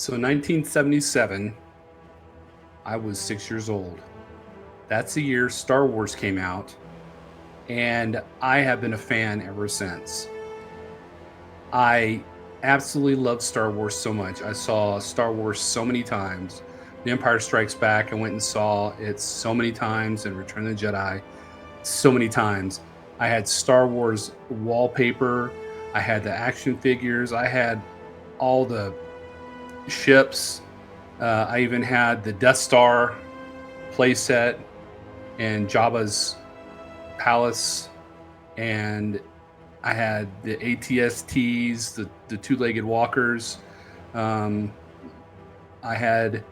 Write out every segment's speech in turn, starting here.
So 1977, I was 6 years old. That's the year Star Wars came out, and I have been a fan ever since. I absolutely love Star Wars so much. I saw Star Wars so many times. The Empire Strikes Back, I went and saw it so many times, and Return of the Jedi so many times. I had Star Wars wallpaper, I had the action figures, I had all the ships. I even had the Death Star playset and Jabba's palace, and I had the ATSTs, the two-legged walkers. Um, I had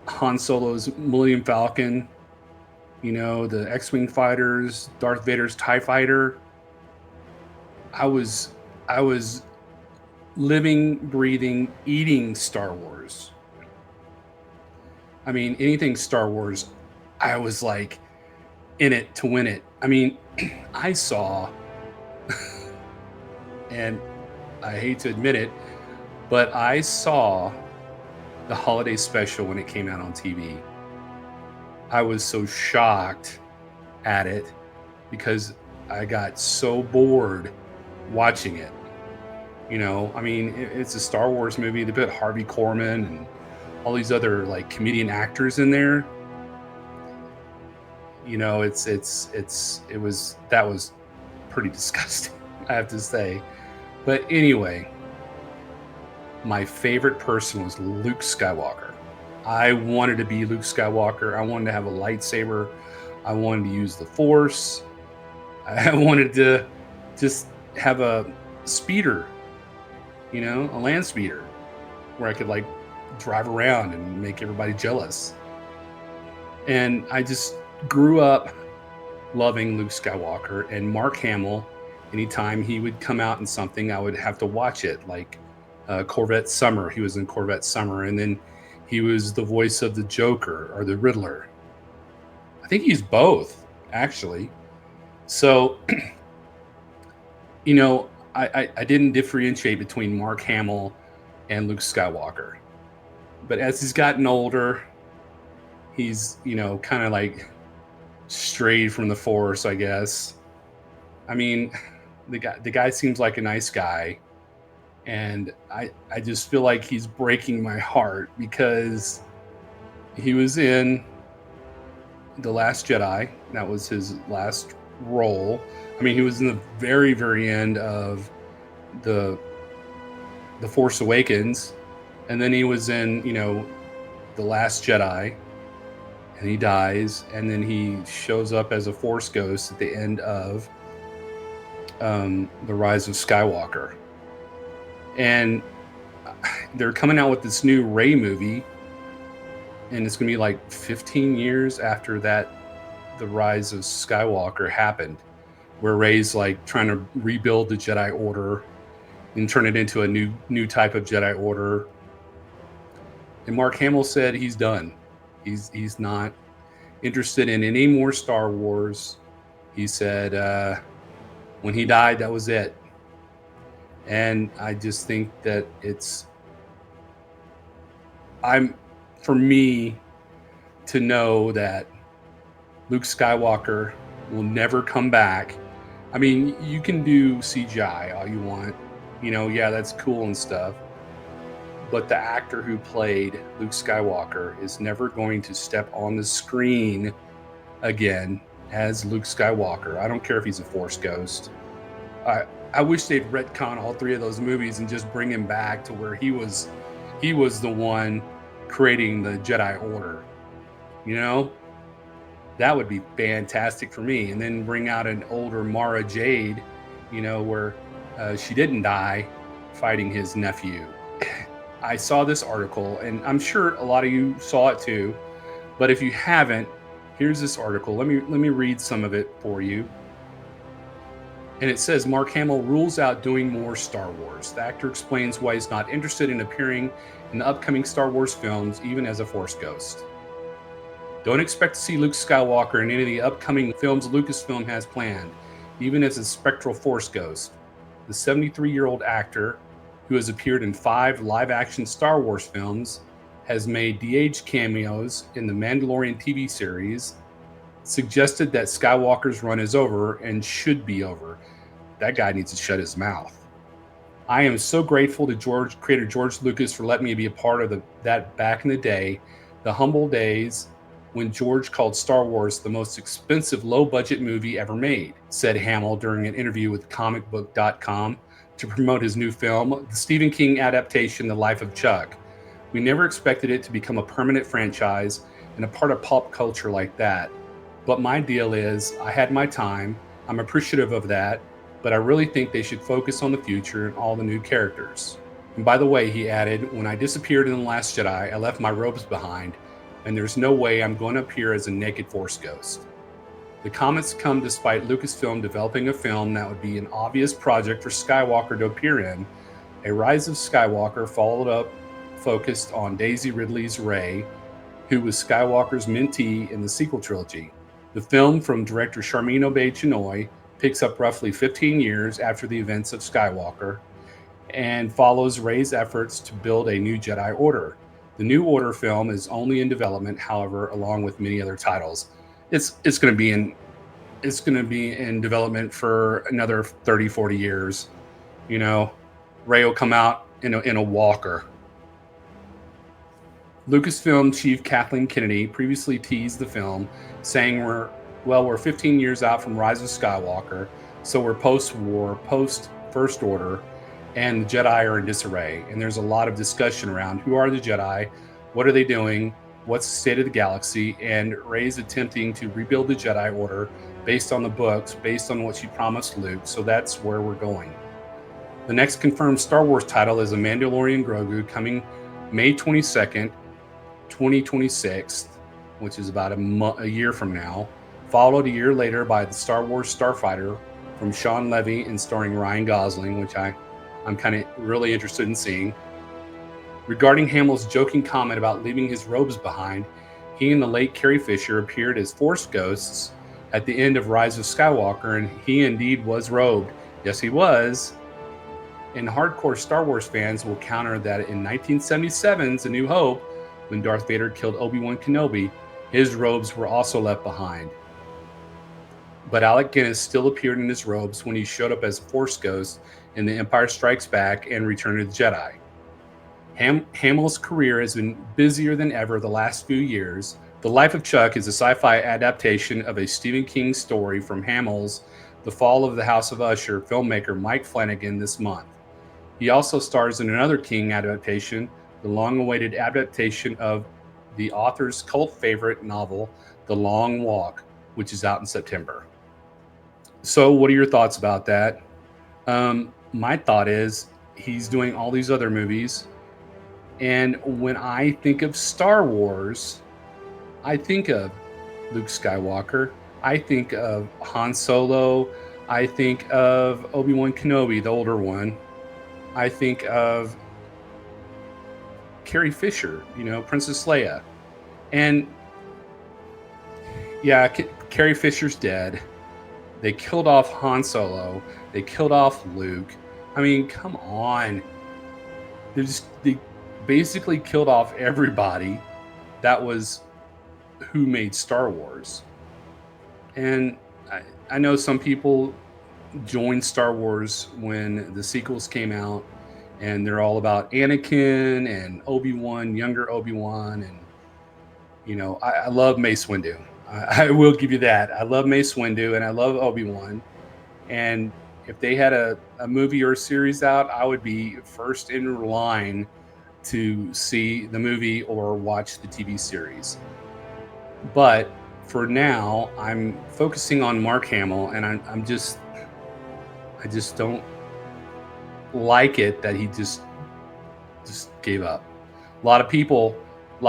Han Solo's Millennium Falcon. The X-wing fighters, Darth Vader's Tie Fighter. I was living, breathing, eating Star Wars. I mean, anything Star Wars, I was like in it to win it. I mean, I saw, and I hate to admit it, but I saw the holiday special when it came out on TV. I was so shocked at it because I got so bored watching it. I mean, it's a Star Wars movie. They put Harvey Korman and all these other like comedian actors in there. That was pretty disgusting, I have to say. But anyway, my favorite person was Luke Skywalker. I wanted to be Luke Skywalker. I wanted to have a lightsaber. I wanted to use the Force. I wanted to just have a speeder, a land speeder where I could like drive around and make everybody jealous. And I just grew up loving Luke Skywalker and Mark Hamill. Anytime he would come out in something, I would have to watch it. Like Corvette Summer, he was in Corvette Summer, and then he was the voice of the Joker or the Riddler. I think he's both, actually. So, I didn't differentiate between Mark Hamill and Luke Skywalker. But as he's gotten older, he's, kind of like strayed from the Force, I guess. I mean, the guy seems like a nice guy, and I just feel like he's breaking my heart because he was in The Last Jedi. That was his last role. I mean, he was in the very, very end of the the Force Awakens, and then he was in The Last Jedi, and he dies, and then he shows up as a Force ghost at the end of The Rise of Skywalker. And they're coming out with this new Rey movie, and it's going to be like 15 years after that The Rise of Skywalker happened, where Rey's like trying to rebuild the Jedi Order and turn it into a new type of Jedi Order. And Mark Hamill said he's done. He's not interested in any more Star Wars. He said when he died, that was it. And I just think that I'm for me to know that Luke Skywalker will never come back. I mean, you can do CGI all you want. Yeah, that's cool and stuff. But the actor who played Luke Skywalker is never going to step on the screen again as Luke Skywalker. I don't care if he's a Force ghost. I wish they'd retcon all three of those movies and just bring him back to where he was the one creating the Jedi Order. That would be fantastic for me. And then bring out an older Mara Jade, where she didn't die fighting his nephew. I saw this article, and I'm sure a lot of you saw it too. But if you haven't, here's this article. Let me read some of it for you. And it says Mark Hamill rules out doing more Star Wars. The actor explains why he's not interested in appearing in the upcoming Star Wars films, even as a Force ghost. Don't expect to see Luke Skywalker in any of the upcoming films Lucasfilm has planned, even as a spectral Force ghost. The 73-year-old actor who has appeared in 5 live action Star Wars films, has made DH cameos in the Mandalorian TV series, suggested that Skywalker's run is over and should be over. That guy needs to shut his mouth. I am so grateful to creator George Lucas for letting me be a part of that back in the day, the humble days when George called Star Wars the most expensive low budget movie ever made, said Hamill during an interview with comicbook.com to promote his new film, the Stephen King adaptation, The Life of Chuck. We never expected it to become a permanent franchise and a part of pop culture like that. But my deal is, I had my time. I'm appreciative of that, but I really think they should focus on the future and all the new characters. And by the way, he added, when I disappeared in The Last Jedi, I left my robes behind, and there's no way I'm going to appear as a naked Force ghost. The comments come despite Lucasfilm developing a film that would be an obvious project for Skywalker to appear in. A Rise of Skywalker followed up, focused on Daisy Ridley's Rey, who was Skywalker's mentee in the sequel trilogy. The film, from director Sharmeen Obaid-Chinoy, picks up roughly 15 years after the events of Skywalker and follows Rey's efforts to build a new Jedi Order. The New Order film is only in development, however, along with many other titles. It's going to be in development for another 30, 40 years. You know, Rey will come out in a walker. Lucasfilm chief Kathleen Kennedy previously teased the film, saying we're 15 years out from Rise of Skywalker, so we're post-war, post-First Order, and the Jedi are in disarray. And there's a lot of discussion around who are the Jedi, what are they doing, what's the state of the galaxy, and Rey's attempting to rebuild the Jedi Order based on the books, based on what she promised Luke, so that's where we're going. The next confirmed Star Wars title is A Mandalorian Grogu, coming May 22nd, 2026, which is about a year from now, followed a year later by the Star Wars Starfighter from Sean Levy and starring Ryan Gosling, which I'm kind of really interested in seeing. Regarding Hamill's joking comment about leaving his robes behind, he and the late Carrie Fisher appeared as Force ghosts at the end of Rise of Skywalker, and he indeed was robed. Yes, he was. And hardcore Star Wars fans will counter that in 1977's A New Hope, when Darth Vader killed Obi-Wan Kenobi, his robes were also left behind. But Alec Guinness still appeared in his robes when he showed up as a Force ghost in The Empire Strikes Back and Return of the Jedi. Hamill's career has been busier than ever the last few years. The Life of Chuck is a sci-fi adaptation of a Stephen King story from Hamill's The Fall of the House of Usher filmmaker Mike Flanagan this month. He also stars in another King adaptation, the long-awaited adaptation of the author's cult favorite novel, The Long Walk, which is out in September. So what are your thoughts about that? My thought is he's doing all these other movies, and when I think of Star Wars, I think of Luke Skywalker, I think of Han Solo, I think of Obi-Wan Kenobi, the older one, I think of Carrie Fisher, Princess Leia. And yeah, Carrie Fisher's dead. They killed off Han Solo. They killed off Luke. I mean, come on. They basically killed off everybody that was who made Star Wars. And I know some people joined Star Wars when the sequels came out, and they're all about Anakin and Obi-Wan, younger Obi-Wan, and I love Mace Windu. I will give you that. I love Mace Windu and I love Obi-Wan. And if they had a movie or a series out, I would be first in line to see the movie or watch the TV series. But for now, I'm focusing on Mark Hamill, and I just don't like it that he just gave up. A lot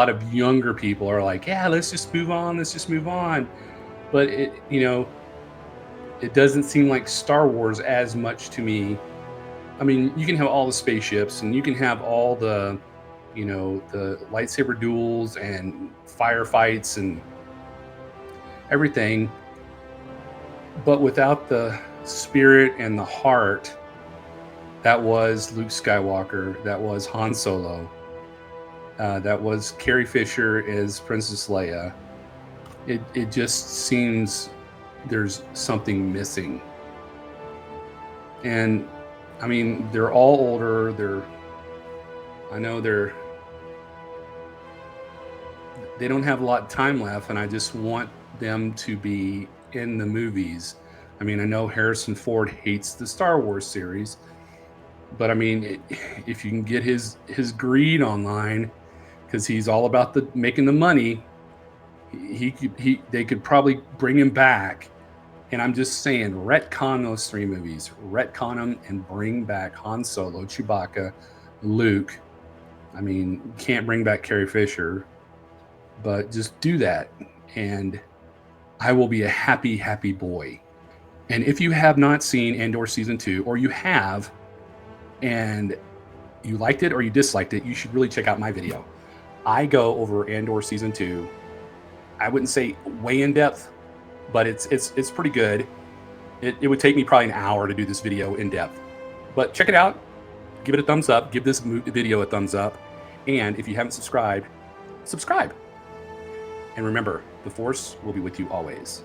of younger people are like, yeah, let's just move on. But it doesn't seem like Star Wars as much to me. I mean, you can have all the spaceships and you can have all the lightsaber duels and firefights and everything, but without the spirit and the heart, That was Luke Skywalker. That was Han Solo. That was Carrie Fisher as Princess Leia. It just seems there's something missing. And I mean, they're all older. I know they don't have a lot of time left, and I just want them to be in the movies. I mean, I know Harrison Ford hates the Star Wars series, but I mean, if you can get his greed online, because he's all about making the money, they could probably bring him back. And I'm just saying, retcon those 3 movies, retcon them, and bring back Han Solo, Chewbacca, Luke. I mean, you can't bring back Carrie Fisher, but just do that, and I will be a happy, happy boy. And if you have not seen Andor Season 2, or you have, and you liked it or you disliked it, you should really check out my video. I go over Andor Season 2. I wouldn't say way in depth, but it's pretty good. It would take me probably an hour to do this video in depth. But check it out. Give it a thumbs up. Give this video a thumbs up. And if you haven't subscribed, subscribe. And remember, the Force will be with you always.